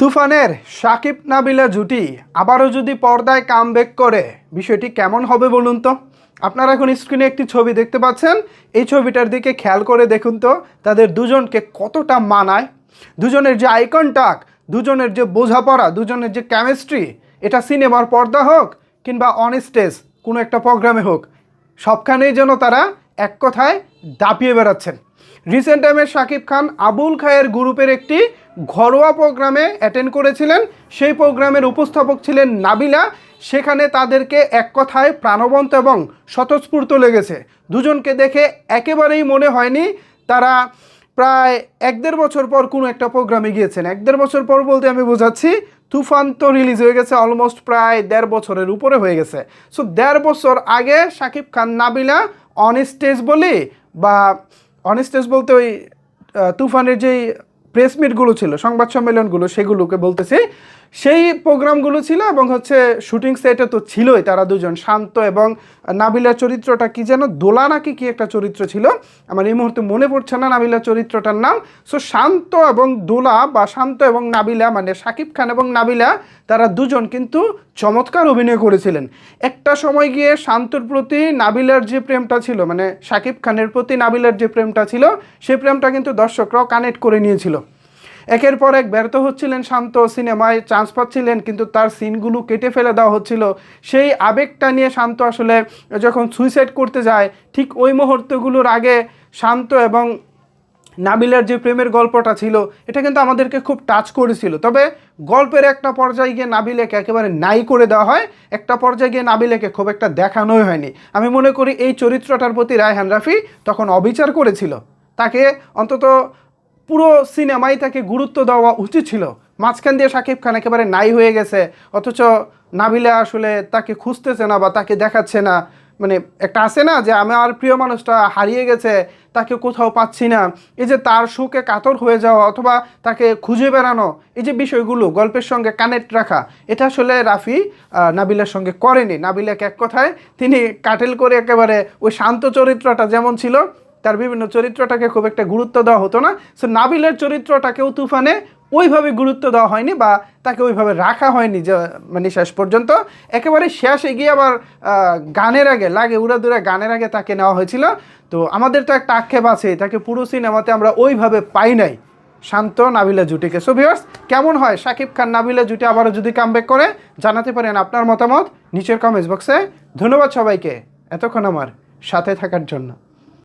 তুফানের শাকিব নাবিলা জুটি আবারও যদি পর্দায় কামব্যাক করে বিষয়টি কেমন হবে বলুন তো। আপনারা এখন স্ক্রিনে একটি ছবি দেখতে পাচ্ছেন, এই ছবিটার দিকে খেয়াল করে দেখুন তো তাদের দুজনকে কতটা মানায়। দুজনের যে আই কন্টাক্ট, দুজনের যে বোঝাপড়া, দুজনের যে কেমিস্ট্রি, এটা সিনেমার পর্দা হোক কিংবা অন স্টেজ কোনো একটা প্রোগ্রামে হোক, সবখানেই যেন তারা এক কথায় দাপিয়ে বেড়াচ্ছেন। রিসেন্ট টাইমে শাকিব খান আবুল খায়ের গ্রুপের একটি ঘরোয়া প্রোগ্রামে অ্যাটেন্ড করেছিলেন। সেই প্রোগ্রামের উপস্থাপক ছিলেন নাবিলা। সেখানে তাদেরকে এক কথায় প্রাণবন্ত এবং স্বতঃস্ফূর্ত লেগেছে। দুজনকে দেখে একেবারেই মনে হয়নি তারা প্রায় 1-1.5 বছর পর কোনো একটা প্রোগ্রামে গিয়েছেন। 1-1.5 বছর পর বলতে আমি বোঝাচ্ছি, তুফান তো রিলিজ হয়ে গেছে অলমোস্ট প্রায় 1.5 বছরের উপরে হয়ে গেছে। সো 1.5 বছর আগে শাকিব খান নাবিলা অন স্টেজ বলি বা অন স্টেজ বলতে ওই তুফানের যেই প্রেস মিটগুলো ছিল, সংবাদ সম্মেলনগুলো, সেগুলোকে বলতেছি, সেই প্রোগ্রামগুলো ছিল এবং শুটিং সেটে তো ছিলই তারা দুজন। শান্ত এবং নাবিলার চরিত্রটা কি যেন দোলা নাকি কি একটা চরিত্র ছিল, আমার এই মুহূর্তে মনে পড়ছে না নাবিলার চরিত্রটার নাম। সো শান্ত এবং দোলা বা শান্ত এবং নাবিলা মানে শাকিব খান এবং নাবিলা তারা দুজন কিন্তু চমৎকার অভিনয় করেছিলেন। একটা সময় গিয়ে শান্তর প্রতি নাবিলার যে প্রেমটা ছিল, মানে শাকিব খানের প্রতি নাবিলার যে প্রেমটা ছিল, সেই প্রেমটা কিন্তু দর্শকরাও কানেক্ট করে নিয়েছিল। একের পর এক ব্যর্থ হচ্ছিলেন শান্ত, সিনেমায় চান্স পাচ্ছিলেন কিন্তু তার সিনগুলো কেটে ফেলে দেওয়া হচ্ছিল। সেই আবেগটা নিয়ে শান্ত আসলে যখন সুইসাইড করতে যায়, ঠিক ওই মুহূর্তগুলোর আগে শান্ত এবং নাবিলার যে প্রেমের গল্পটা ছিল, এটা কিন্তু আমাদেরকে খুব টাচ করেছিল। তবে গল্পের একটা পর্যায়ে গিয়ে নাবিলাকে একেবারে নাই করে দেওয়া হয়, একটা পর্যায়ে গিয়ে নাবিলাকে খুব একটা দেখানোই হয়নি। আমি মনে করি এই চরিত্রটার প্রতি রায়হান রাফি তখন অবিচার করেছিল। তাকে অন্তত পুরো সিনেমায় তাকে গুরুত্ব দেওয়া উচিত ছিল। মাঝখান দিয়ে শাকিব খান একেবারে নাই হয়ে গেছে, অথচ নাবিলা আসলে তাকে খুঁজতেছে না বা তাকে দেখাচ্ছে না। মানে একটা আছে না যে আমার প্রিয় মানুষটা হারিয়ে গেছে, তাকে কোথাও পাচ্ছি না, এই যে তার শোকে কাতর হয়ে যাওয়া অথবা তাকে খুঁজে বেড়ানো, এই যে বিষয়গুলো গল্পের সঙ্গে কানেক্ট রাখা, এটা আসলে রাফি নাবিলার সঙ্গে করেনি। নাবিলাকে এক কথায় তিনি কাটেল করে একেবারে ওই শান্ত চরিত্রটা যেমন ছিল, তার বিভিন্ন চরিত্রটাকে খুব একটা গুরুত্ব দেওয়া হতো না। সো নাবিলের চরিত্রটাকেও তুফানে ওইভাবে গুরুত্ব দেওয়া হয়নি বা তাকে ওইভাবে রাখা হয়নি যে মানে শেষ পর্যন্ত। একেবারে শেষে গিয়ে আবার গানের আগে লাগে উড়াদুরা গানের আগে তাকে নেওয়া হয়েছিল। তো আমাদের তো একটা আক্ষেপ আছে, তাকে পুরো সিনেমাতে আমরা ওইভাবে পাই নাই শান্ত নাবিলা জুটিকে। সো ভিউয়ার্স, কেমন হয় শাকিব খান নাবিলা জুটি আবারও যদি কামব্যাক করে? জানাতে পারেন আপনার মতামত নিচের কমেন্টস বক্সে। ধন্যবাদ সবাইকে এতক্ষণ আমার সাথে থাকার জন্য।